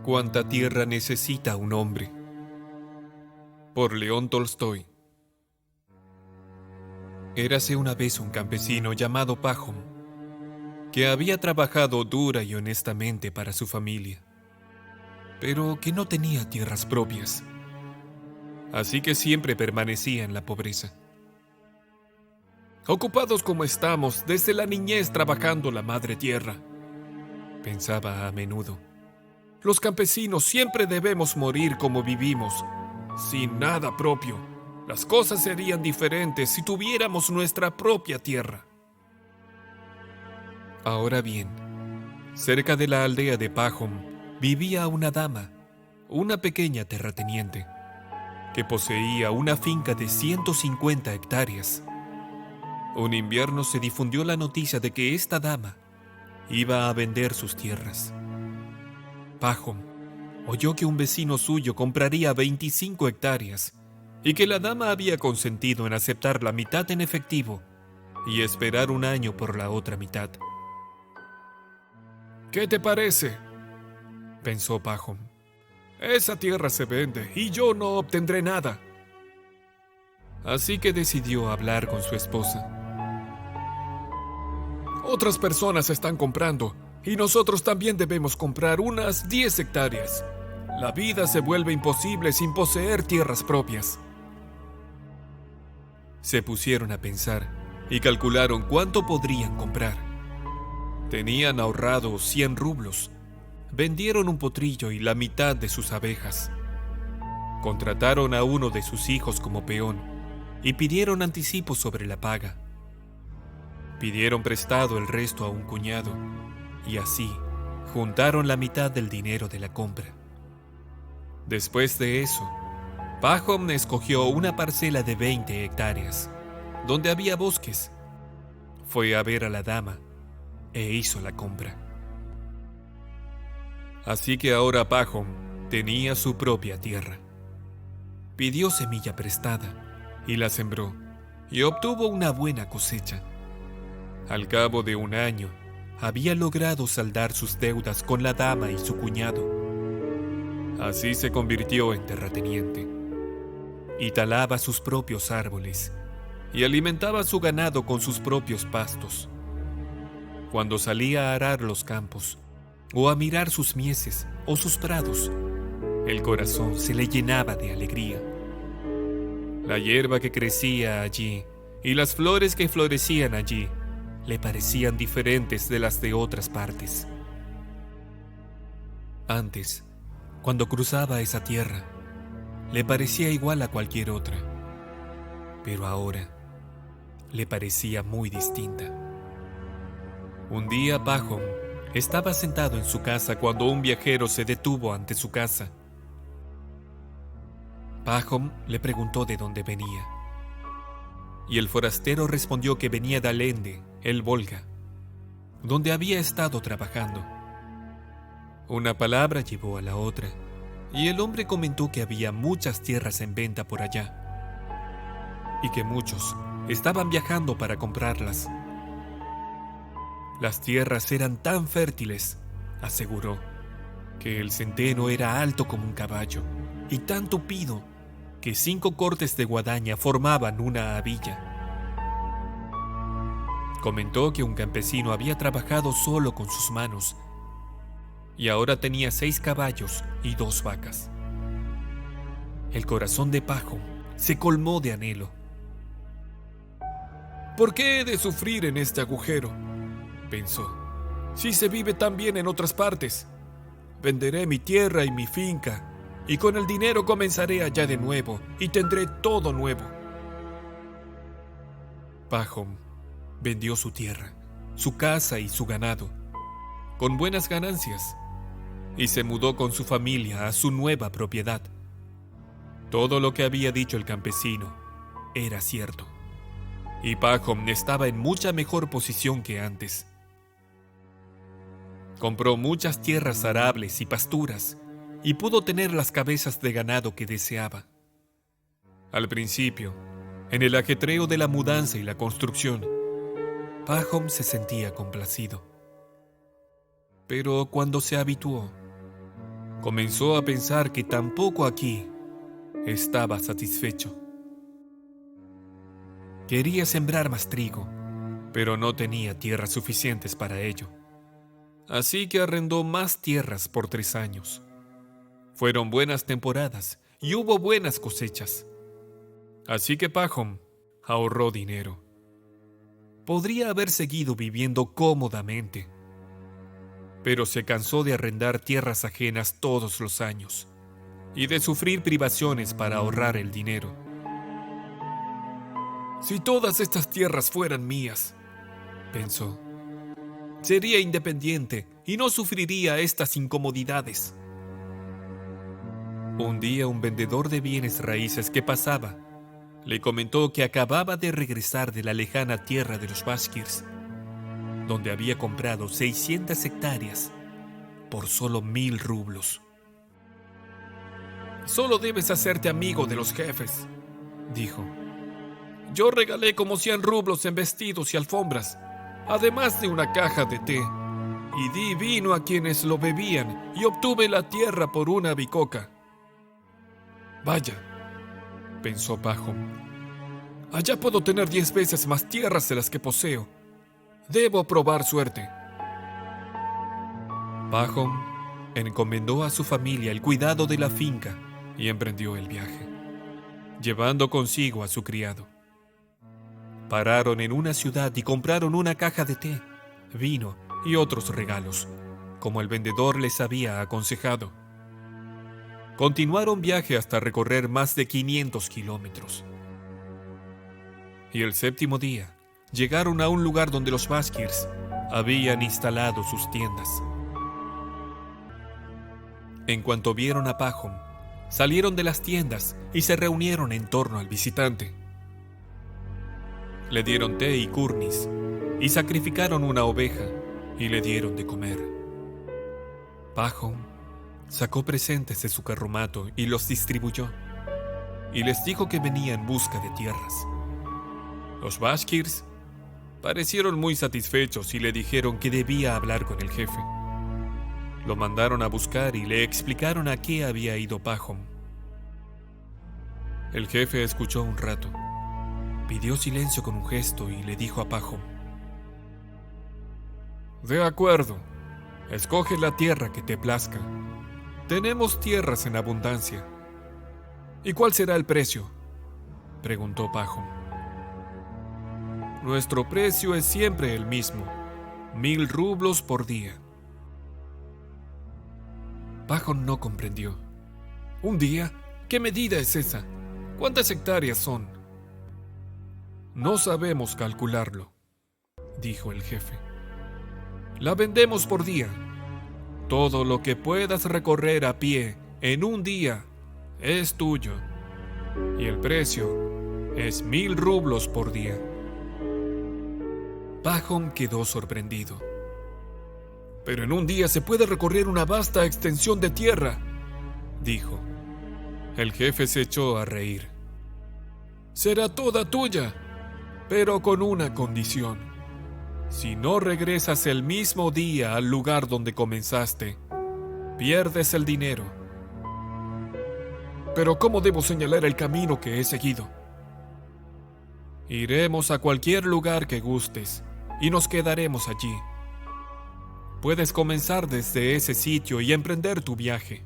Cuánta tierra necesita un hombre. Por León Tolstoy. Érase una vez un campesino llamado Pajom, que había trabajado dura y honestamente para su familia, pero que no tenía tierras propias, así que siempre permanecía en la pobreza. Ocupados como estamos desde la niñez trabajando la madre tierra, pensaba a menudo, los campesinos siempre debemos morir como vivimos, sin nada propio. Las cosas serían diferentes si tuviéramos nuestra propia tierra. Ahora bien, cerca de la aldea de Pajom vivía una dama, una pequeña terrateniente, que poseía una finca de 150 hectáreas. Un invierno se difundió la noticia de que esta dama iba a vender sus tierras. Pajom oyó que un vecino suyo compraría 25 hectáreas y que la dama había consentido en aceptar la mitad en efectivo y esperar un año por la otra mitad. ¿Qué te parece?, pensó Pajom. Esa tierra se vende y yo no obtendré nada. Así que decidió hablar con su esposa. Otras personas están comprando y nosotros también debemos comprar unas 10 hectáreas. La vida se vuelve imposible sin poseer tierras propias. Se pusieron a pensar y calcularon cuánto podrían comprar. Tenían ahorrado 100 rublos. Vendieron un potrillo y la mitad de sus abejas. Contrataron a uno de sus hijos como peón y pidieron anticipo sobre la paga. Pidieron prestado el resto a un cuñado y así juntaron la mitad del dinero de la compra. Después de eso, Pajom escogió una parcela de 20 hectáreas, donde había bosques. Fue a ver a la dama e hizo la compra. Así que ahora Pajom tenía su propia tierra. Pidió semilla prestada y la sembró y obtuvo una buena cosecha. Al cabo de un año, había logrado saldar sus deudas con la dama y su cuñado. Así se convirtió en terrateniente y talaba sus propios árboles y alimentaba su ganado con sus propios pastos. Cuando salía a arar los campos o a mirar sus mieses o sus prados, el corazón se le llenaba de alegría. La hierba que crecía allí y las flores que florecían allí le parecían diferentes de las de otras partes. Antes, cuando cruzaba esa tierra, le parecía igual a cualquier otra, pero ahora le parecía muy distinta. Un día Pajom estaba sentado en su casa cuando un viajero se detuvo ante su casa. Pajom le preguntó de dónde venía, y el forastero respondió que venía de Alende, el Volga, donde había estado trabajando. Una palabra llevó a la otra, y el hombre comentó que había muchas tierras en venta por allá, y que muchos estaban viajando para comprarlas. Las tierras eran tan fértiles, aseguró, que el centeno era alto como un caballo, y tan tupido que 5 cortes de guadaña formaban una habilla. Comentó que un campesino había trabajado solo con sus manos y ahora tenía 6 caballos y 2 vacas. El corazón de Pajom se colmó de anhelo. ¿Por qué he de sufrir en este agujero?, pensó. Si se vive tan bien en otras partes. Venderé mi tierra y mi finca, y con el dinero comenzaré allá de nuevo y tendré todo nuevo. Pajom vendió su tierra, su casa y su ganado, con buenas ganancias, y se mudó con su familia a su nueva propiedad. Todo lo que había dicho el campesino era cierto, y Pajom estaba en mucha mejor posición que antes. Compró muchas tierras arables y pasturas, y pudo tener las cabezas de ganado que deseaba. Al principio, en el ajetreo de la mudanza y la construcción, Pajom se sentía complacido. Pero cuando se habituó, comenzó a pensar que tampoco aquí estaba satisfecho. Quería sembrar más trigo, pero no tenía tierras suficientes para ello. Así que arrendó más tierras por 3 años. Fueron buenas temporadas y hubo buenas cosechas. Así que Pahom ahorró dinero. Podría haber seguido viviendo cómodamente, pero se cansó de arrendar tierras ajenas todos los años y de sufrir privaciones para ahorrar el dinero. Si todas estas tierras fueran mías, pensó, sería independiente y no sufriría estas incomodidades. Un día un vendedor de bienes raíces que pasaba le comentó que acababa de regresar de la lejana tierra de los Bashkirs, donde había comprado 600 hectáreas por solo 1000 rublos. Solo debes hacerte amigo de los jefes, dijo. Yo regalé como 100 rublos en vestidos y alfombras, además de una caja de té, y di vino a quienes lo bebían y obtuve la tierra por una bicoca. Vaya, pensó Pahom, allá puedo tener 10 veces más tierras de las que poseo. Debo probar suerte. Pahom encomendó a su familia el cuidado de la finca y emprendió el viaje, llevando consigo a su criado. Pararon en una ciudad y compraron una caja de té, vino y otros regalos, como el vendedor les había aconsejado. Continuaron viaje hasta recorrer más de 500 kilómetros. Y el 7º día, llegaron a un lugar donde los Bashkirs habían instalado sus tiendas. En cuanto vieron a Pahom, salieron de las tiendas y se reunieron en torno al visitante. Le dieron té y kurnis, y sacrificaron una oveja, y le dieron de comer. Pahom sacó presentes de su carromato y los distribuyó, y les dijo que venía en busca de tierras. Los Bashkirs parecieron muy satisfechos y le dijeron que debía hablar con el jefe. Lo mandaron a buscar y le explicaron a qué había ido Pahom. El jefe escuchó un rato, pidió silencio con un gesto y le dijo a Pahom: De acuerdo, escoge la tierra que te plazca. Tenemos tierras en abundancia. ¿Y cuál será el precio?, preguntó Pahom. Nuestro precio es siempre el mismo, 1000 rublos por día. Pahom no comprendió. ¿Un día? ¿Qué medida es esa? ¿Cuántas hectáreas son? No sabemos calcularlo, dijo el jefe. La vendemos por día. Todo lo que puedas recorrer a pie en un día es tuyo. Y el precio es 1000 rublos por día. Pahom quedó sorprendido. Pero en un día se puede recorrer una vasta extensión de tierra, dijo. El jefe se echó a reír. Será toda tuya, pero con una condición. Si no regresas el mismo día al lugar donde comenzaste, pierdes el dinero. Pero ¿cómo debo señalar el camino que he seguido? Iremos a cualquier lugar que gustes y nos quedaremos allí. Puedes comenzar desde ese sitio y emprender tu viaje,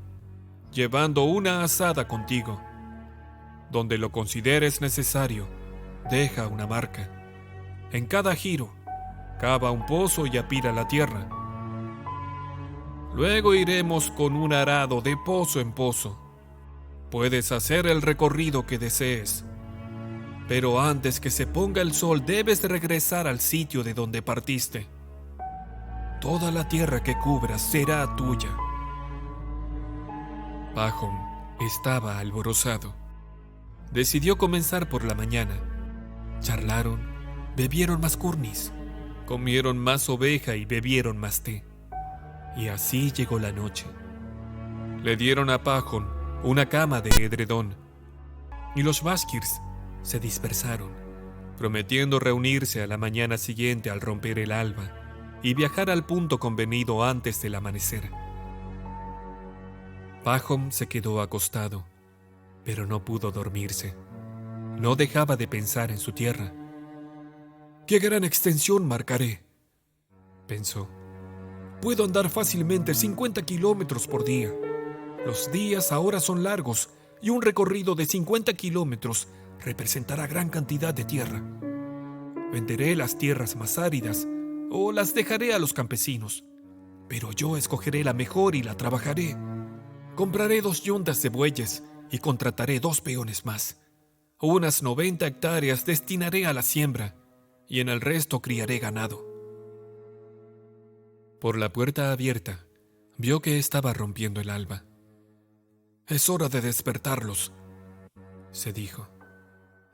llevando una azada contigo. Donde lo consideres necesario, deja una marca. En cada giro, cava un pozo y apila la tierra. Luego iremos con un arado de pozo en pozo. Puedes hacer el recorrido que desees, pero antes que se ponga el sol debes regresar al sitio de donde partiste. Toda la tierra que cubras será tuya. Pahom estaba alborozado. Decidió comenzar por la mañana. Charlaron, bebieron más kurnis, comieron más oveja y bebieron más té. Y así llegó la noche. Le dieron a Pahom una cama de edredón, y los Bashkirs se dispersaron, prometiendo reunirse a la mañana siguiente al romper el alba y viajar al punto convenido antes del amanecer. Pahom se quedó acostado, pero no pudo dormirse. No dejaba de pensar en su tierra. «¡Qué gran extensión marcaré!», pensó. «Puedo andar fácilmente 50 kilómetros por día. Los días ahora son largos y un recorrido de 50 kilómetros representará gran cantidad de tierra. Venderé las tierras más áridas o las dejaré a los campesinos, pero yo escogeré la mejor y la trabajaré. Compraré 2 yuntas de bueyes y contrataré 2 peones más. Unas 90 hectáreas destinaré a la siembra y en el resto criaré ganado». Por la puerta abierta, vio que estaba rompiendo el alba. «Es hora de despertarlos», se dijo.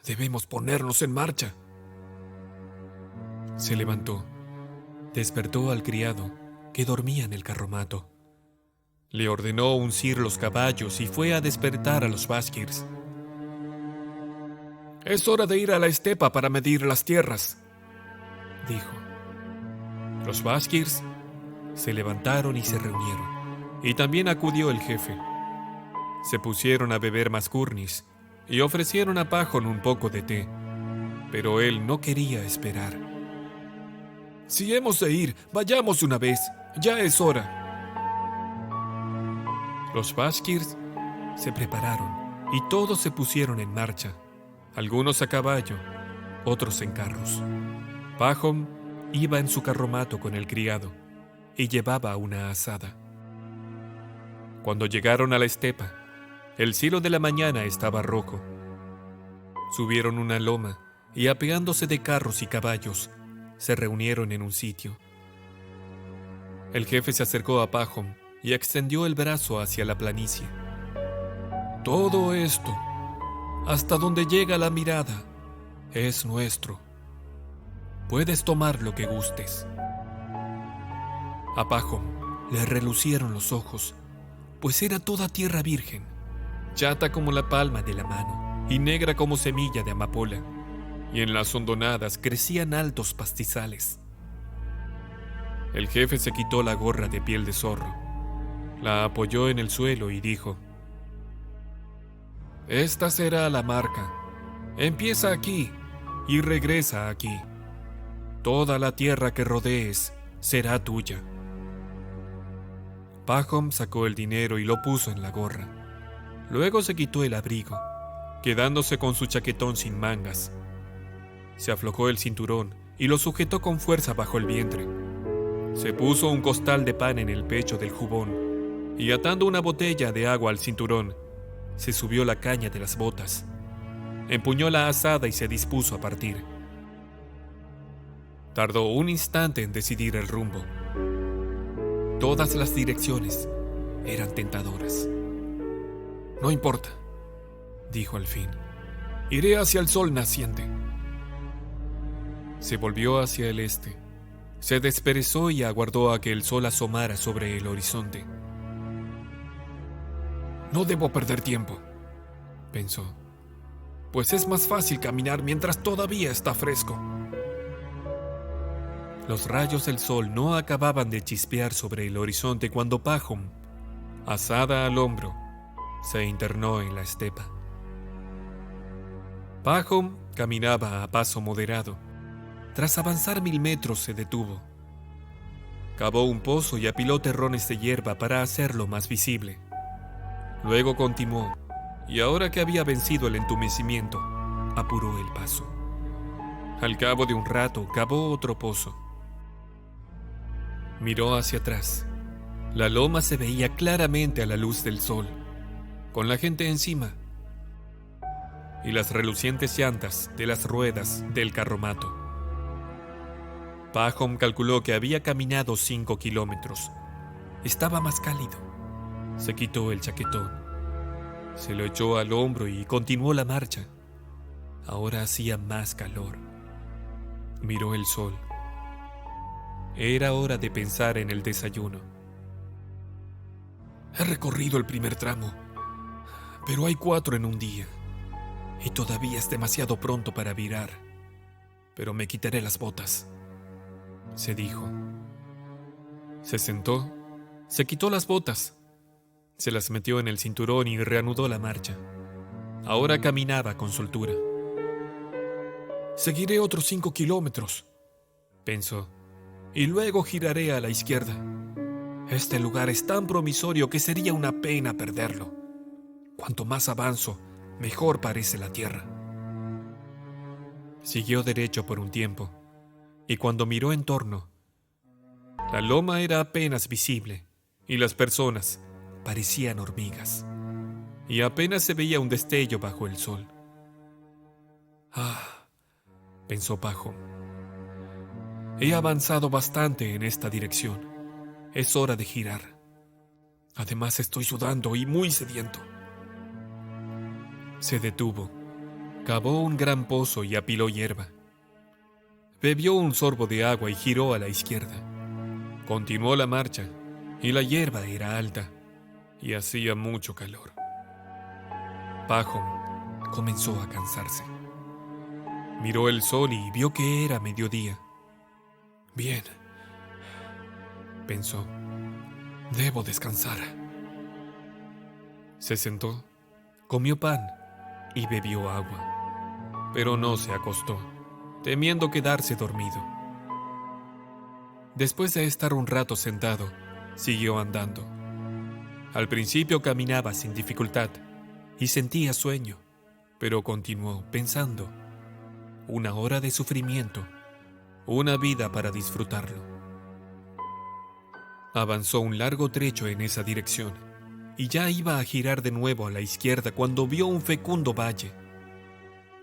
«Debemos ponernos en marcha». Se levantó, despertó al criado, que dormía en el carromato. Le ordenó uncir los caballos y fue a despertar a los Bashkirs. «Es hora de ir a la estepa para medir las tierras», dijo. Los Bashkirs se levantaron y se reunieron, y también acudió el jefe. Se pusieron a beber maskurnis y ofrecieron a Pahom un poco de té, pero él no quería esperar. «Si hemos de ir, vayamos de una vez, ya es hora». Los Bashkirs se prepararon y todos se pusieron en marcha, algunos a caballo, otros en carros. Pahom iba en su carromato con el criado y llevaba una azada. Cuando llegaron a la estepa, el cielo de la mañana estaba rojo. Subieron una loma y, apeándose de carros y caballos, se reunieron en un sitio. El jefe se acercó a Pahom y extendió el brazo hacia la planicie. «Todo esto, hasta donde llega la mirada, es nuestro. Puedes tomar lo que gustes». A Pahom le relucieron los ojos, pues era toda tierra virgen, chata como la palma de la mano y negra como semilla de amapola, y en las hondonadas crecían altos pastizales. El jefe se quitó la gorra de piel de zorro, la apoyó en el suelo y dijo: «Esta será la marca. Empieza aquí y regresa aquí. Toda la tierra que rodees será tuya». Pahom sacó el dinero y lo puso en la gorra. Luego se quitó el abrigo, quedándose con su chaquetón sin mangas. Se aflojó el cinturón y lo sujetó con fuerza bajo el vientre. Se puso un costal de pan en el pecho del jubón y, atando una botella de agua al cinturón, se subió la caña de las botas, empuñó la azada y se dispuso a partir. Tardó un instante en decidir el rumbo. Todas las direcciones eran tentadoras. «No importa», dijo al fin. «Iré hacia el sol naciente». Se volvió hacia el este, se desperezó y aguardó a que el sol asomara sobre el horizonte. «No debo perder tiempo», pensó, «pues es más fácil caminar mientras todavía está fresco». Los rayos del sol no acababan de chispear sobre el horizonte cuando Pahom, azada al hombro, se internó en la estepa. Pahom caminaba a paso moderado. Tras avanzar 1000 metros se detuvo. Cavó un pozo y apiló terrones de hierba para hacerlo más visible. Luego continuó, y ahora que había vencido el entumecimiento, apuró el paso. Al cabo de un rato cavó otro pozo. Miró hacia atrás. La loma se veía claramente a la luz del sol, con la gente encima, y las relucientes llantas de las ruedas del carromato. Pahom calculó que había caminado 5 kilómetros. Estaba más cálido. Se quitó el chaquetón, se lo echó al hombro y continuó la marcha. Ahora hacía más calor. Miró el sol. Era hora de pensar en el desayuno. «He recorrido el primer tramo, pero hay 4 en un día, y todavía es demasiado pronto para virar. Pero me quitaré las botas», se dijo. Se sentó, se quitó las botas, Se las metió en el cinturón y reanudó la marcha. Ahora caminaba con soltura. «Seguiré otros 5 kilómetros», pensó, «y luego giraré a la izquierda. Este lugar es tan promisorio que sería una pena perderlo. Cuanto más avanzo, mejor parece la tierra». Siguió derecho por un tiempo, y cuando miró en torno, la loma era apenas visible, y las personas parecían hormigas, y apenas se veía un destello bajo el sol. «Ah», pensó Pahom, «he avanzado bastante en esta dirección. Es hora de girar. Además estoy sudando y muy sediento». Se detuvo, cavó un gran pozo y apiló hierba. Bebió un sorbo de agua y giró a la izquierda. Continuó la marcha, y la hierba era alta, y hacía mucho calor. Pahom comenzó a cansarse. Miró el sol y vio que era mediodía. «Bien», pensó, «debo descansar». Se sentó, comió pan y bebió agua, pero no se acostó, temiendo quedarse dormido. Después de estar un rato sentado, siguió andando. Al principio caminaba sin dificultad y sentía sueño, pero continuó pensando. 1 hora de sufrimiento, una vida para disfrutarlo. Avanzó un largo trecho en esa dirección y ya iba a girar de nuevo a la izquierda cuando vio un fecundo valle.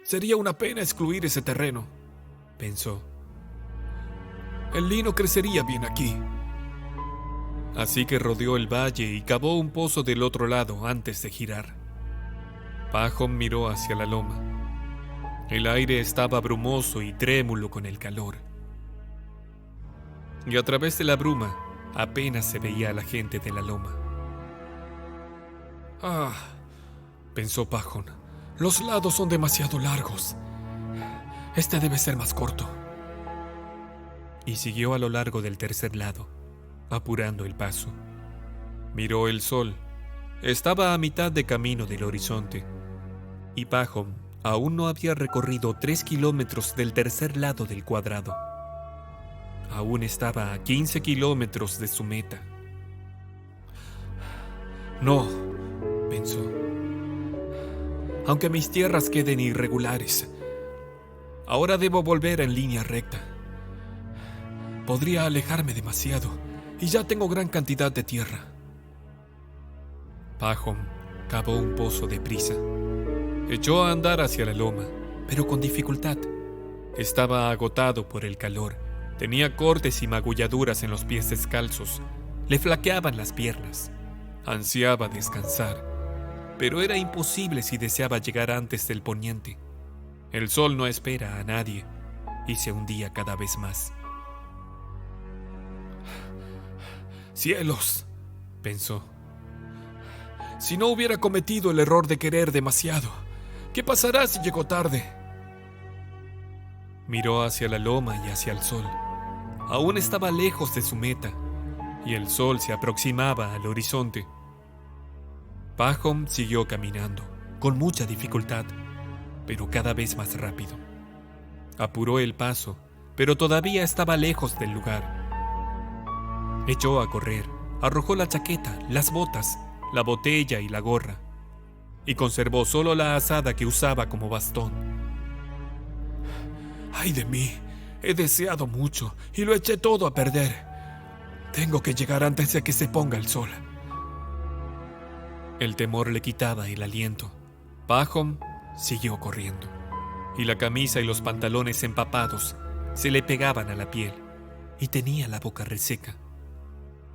«Sería una pena excluir ese terreno», pensó. «El lino crecería bien aquí». Así que rodeó el valle y cavó un pozo del otro lado antes de girar. Pahom miró hacia la loma. El aire estaba brumoso y trémulo con el calor. Y a través de la bruma apenas se veía a la gente de la loma. «Ah», pensó Pahom, «los lados son demasiado largos. Este debe ser más corto». Y siguió a lo largo del tercer lado, apurando el paso. Miró el sol. Estaba a mitad de camino del horizonte, y Pahom aún no había recorrido 3 kilómetros del tercer lado del cuadrado. Aún estaba a 15 kilómetros de su meta. «No», pensó, «aunque mis tierras queden irregulares, ahora debo volver en línea recta. Podría alejarme demasiado y ya tengo gran cantidad de tierra». Pahom cavó un pozo deprisa. Echó a andar hacia la loma, pero con dificultad. Estaba agotado por el calor. Tenía cortes y magulladuras en los pies descalzos. Le flaqueaban las piernas. Ansiaba descansar, pero era imposible si deseaba llegar antes del poniente. El sol no espera a nadie y se hundía cada vez más. «Cielos», pensó, «si no hubiera cometido el error de querer demasiado, ¿qué pasará si llego tarde?». Miró hacia la loma y hacia el sol. Aún estaba lejos de su meta, y el sol se aproximaba al horizonte. Pahom siguió caminando, con mucha dificultad, pero cada vez más rápido. Apuró el paso, pero todavía estaba lejos del lugar. Echó a correr, arrojó la chaqueta, las botas, la botella y la gorra, y conservó solo la azada que usaba como bastón. «¡Ay de mí! He deseado mucho y lo eché todo a perder. Tengo que llegar antes de que se ponga el sol». El temor le quitaba el aliento. Pahom siguió corriendo, y la camisa y los pantalones empapados se le pegaban a la piel, y tenía la boca reseca.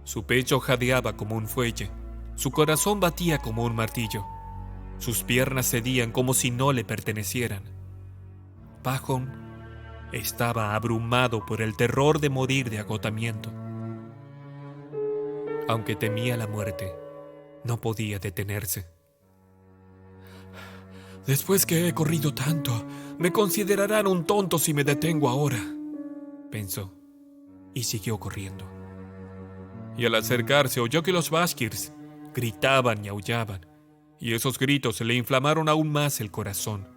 Su pecho jadeaba como un fuelle, su corazón batía como un martillo, sus piernas cedían como si no le pertenecieran. Pahom estaba abrumado por el terror de morir de agotamiento. Aunque temía la muerte, no podía detenerse. «Después que he corrido tanto, me considerarán un tonto si me detengo ahora», pensó, y siguió corriendo. Y al acercarse oyó que los bashkirs gritaban y aullaban, y esos gritos le inflamaron aún más el corazón.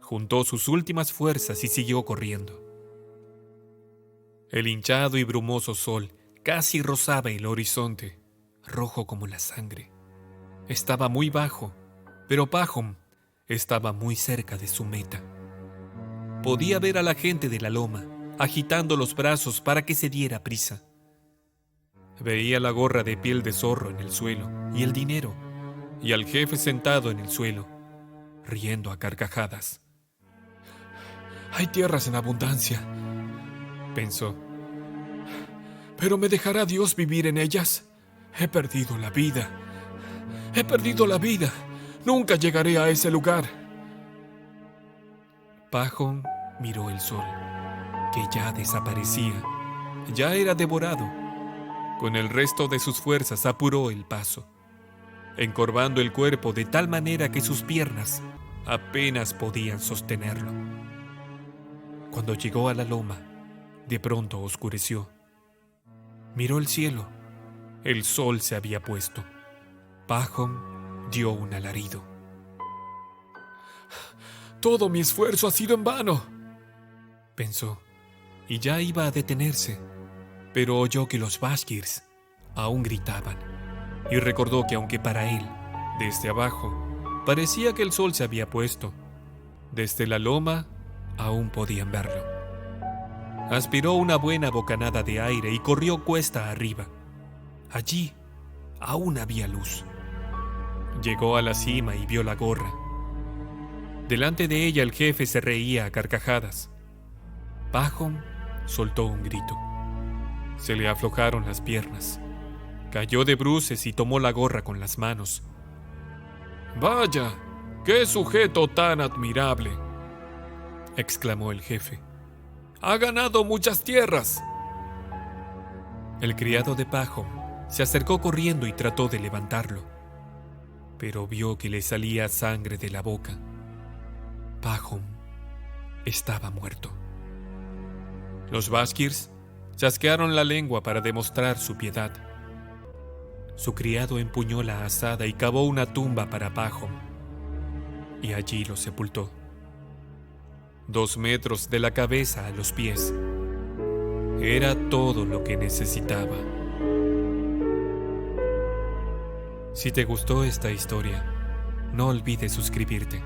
Juntó sus últimas fuerzas y siguió corriendo. El hinchado y brumoso sol casi rozaba el horizonte, rojo como la sangre. Estaba muy bajo, pero Pahom estaba muy cerca de su meta. Podía ver a la gente de la loma agitando los brazos para que se diera prisa. Veía la gorra de piel de zorro en el suelo y el dinero, y al jefe sentado en el suelo, riendo a carcajadas. «Hay tierras en abundancia», pensó. «¿Pero me dejará Dios vivir en ellas? He perdido la vida. He perdido la vida. Nunca llegaré a ese lugar». Pahom miró el sol, que ya desaparecía. Ya era devorado. Con el resto de sus fuerzas apuró el paso, encorvando el cuerpo de tal manera que sus piernas apenas podían sostenerlo. Cuando llegó a la loma, de pronto oscureció. Miró el cielo. El sol se había puesto. Pahom dio un alarido. «Todo mi esfuerzo ha sido en vano», pensó, y ya iba a detenerse, pero oyó que los Bashkirs aún gritaban, y recordó que aunque para él, desde abajo, parecía que el sol se había puesto, desde la loma aún podían verlo. Aspiró una buena bocanada de aire y corrió cuesta arriba. Allí aún había luz. Llegó a la cima y vio la gorra. Delante de ella el jefe se reía a carcajadas. Pahom soltó un grito. Se le aflojaron las piernas. Cayó de bruces y tomó la gorra con las manos. «¡Vaya! ¡Qué sujeto tan admirable!», exclamó el jefe. «¡Ha ganado muchas tierras!». El criado de Pahom se acercó corriendo y trató de levantarlo, pero vio que le salía sangre de la boca. Pahom estaba muerto. Los Bashkirs chasquearon la lengua para demostrar su piedad. Su criado empuñó la azada y cavó una tumba para Pahom, y allí lo sepultó. 2 metros de la cabeza a los pies. Era todo lo que necesitaba. Si te gustó esta historia, no olvides suscribirte.